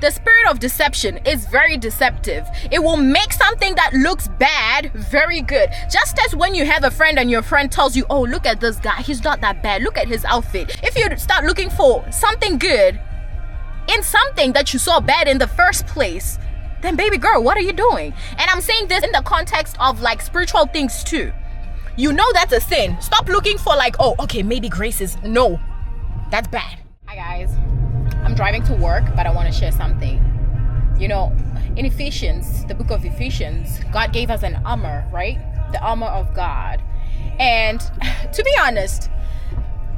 The spirit of deception is very deceptive. It will make something that looks bad very good. Just as when you have a friend and your friend tells you, oh, look at this guy, he's not that bad, look at his outfit. If you start looking for something good in something that you saw bad in the first place, then baby girl, what are you doing? And I'm saying this in the context of like spiritual things too. You know that's a sin. Stop looking for like, oh, okay, maybe grace is, no, that's bad. Hi guys, I'm driving to work, but I want to share something. You know, in Ephesians, the book of Ephesians, God gave us an armor, right? The armor of God. And to be honest,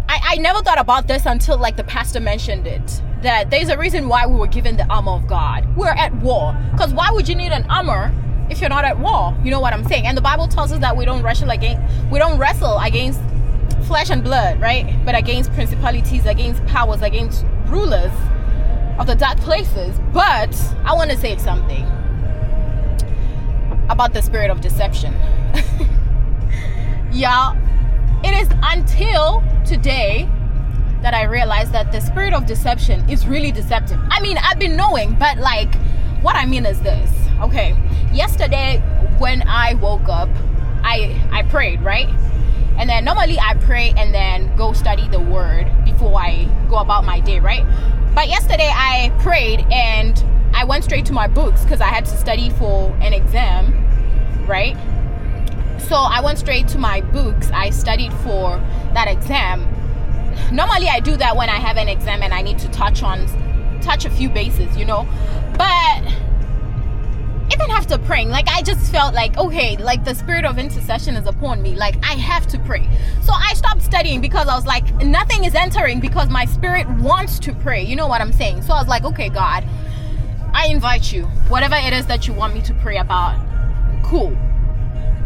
I never thought about this until like the pastor mentioned it, that there's a reason why we were given the armor of God. We're at war. Because why would you need an armor if you're not at war? You know what I'm saying? And the Bible tells us that we don't wrestle against flesh and blood, right? But against principalities, against powers, against rulers of the dark places. But I want to say something about the spirit of deception. Y'all, it is until today that I realized that the spirit of deception is really deceptive. I mean, I've been knowing, but like, what I mean is this. Okay, yesterday when I woke up, I prayed, right? And then normally I pray and then go study the word before I go about my day, right? But yesterday I prayed and I went straight to my books because I had to study for an exam, right? So I went straight to my books. I studied for that exam. Normally I do that when I have an exam and I need to touch a few bases, you know. But even after praying, like I just felt like, okay, like the spirit of intercession is upon me. Like I have to pray. So I stopped studying because I was like, nothing is entering because my spirit wants to pray. You know what I'm saying? So I was like, okay, God, I invite you. Whatever it is that you want me to pray about, cool.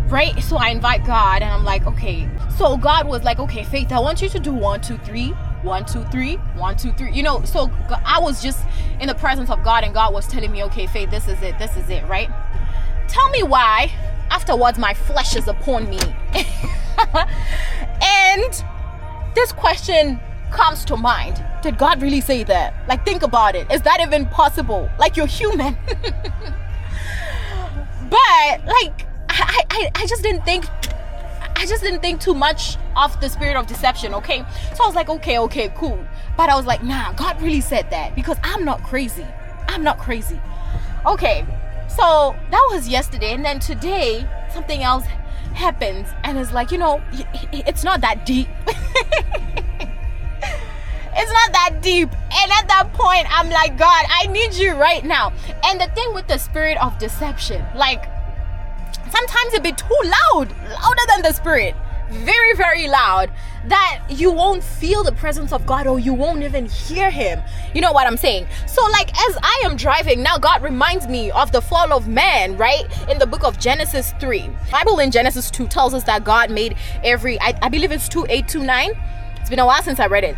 Right? So I invite God and I'm like, okay. So God was like, okay, Faith, I want you to do 1, 2, 3, 1, 2, 3, 1, 2, 3. You know, so I was just in the presence of God and God was telling me, okay, Faith, this is it, right? Tell me why afterwards my flesh is upon me. And this question comes to mind. Did God really say that? Like, think about it. Is that even possible? Like, you're human. But like, I just didn't think too much of the spirit of deception, okay? So I was like, okay, cool. But I was like, nah, God really said that because I'm not crazy. Okay, so that was yesterday. And then today, something else happens. And it's like, you know, it's not that deep. It's not that deep. And at that point, I'm like, God, I need you right now. And the thing with the spirit of deception, like, sometimes it be too louder than the spirit, very, very loud, that you won't feel the presence of God or you won't even hear him. You know what I'm saying? So like, as I am driving now, God reminds me of the fall of man, right? In the book of Genesis 3. Bible in Genesis 2 tells us that God made I believe it's 2:8-9. It's been a while since I read it.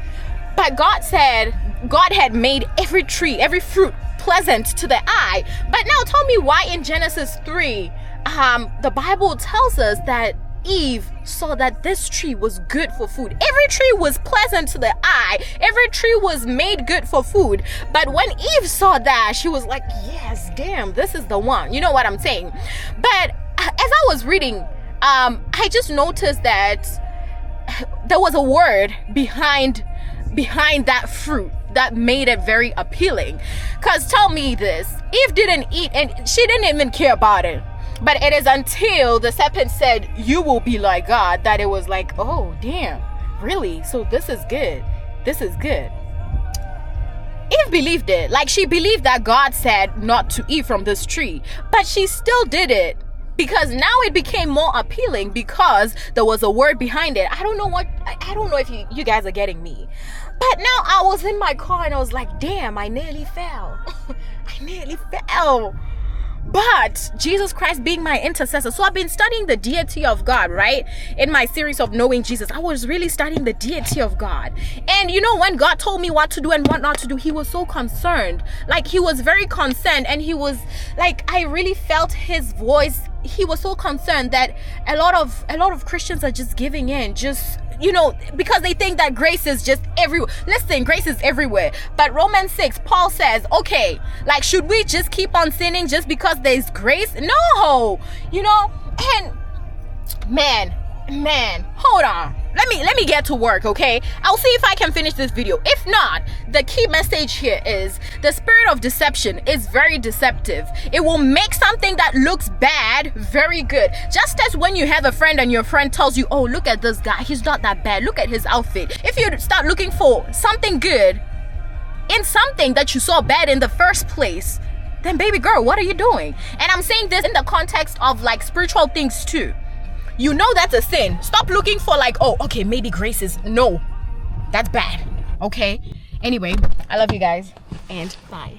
But God said God had made every tree, every fruit pleasant to the eye. But now tell me why in Genesis 3, the Bible tells us that Eve saw that this tree was good for food. Every tree was pleasant to the eye. Every tree was made good for food. But when Eve saw that, she was like, yes, damn, this is the one. You know what I'm saying? But as I was reading, I just noticed that there was a word behind that fruit that made it very appealing. Because tell me this, Eve didn't eat and she didn't even care about it. But it is until the serpent said, you will be like God, that it was like, oh, damn, really? So this is good. Eve believed it. Like, she believed that God said not to eat from this tree. But she still did it. Because now it became more appealing because there was a word behind it. I don't know if you guys are getting me. But now I was in my car and I was like, damn, I nearly fell. But Jesus Christ being my intercessor. So I've been studying the deity of God, right? In my series of Knowing Jesus, I was really studying the deity of God. And you know, when God told me what to do and what not to do, he was so concerned. Like, he was very concerned, and he was like, I really felt his voice. He was so concerned that a lot of Christians are just giving in, just you know, because they think that grace is just everywhere. Listen, grace is everywhere. But Romans 6, Paul says, okay, like, should we just keep on sinning just because there's grace? No, you know. And man, hold on. Let me get to work, okay? I'll see if I can finish this video. If not, the key message here is the spirit of deception is very deceptive. It will make something that looks bad very good. Just as when you have a friend and your friend tells you, oh, look at this guy, he's not that bad, look at his outfit. If you start looking for something good in something that you saw bad in the first place, then baby girl, what are you doing? And I'm saying this in the context of like spiritual things too. You know that's a sin. Stop looking for like, oh, okay, maybe grace is, no, that's bad. Okay. Anyway, I love you guys and bye.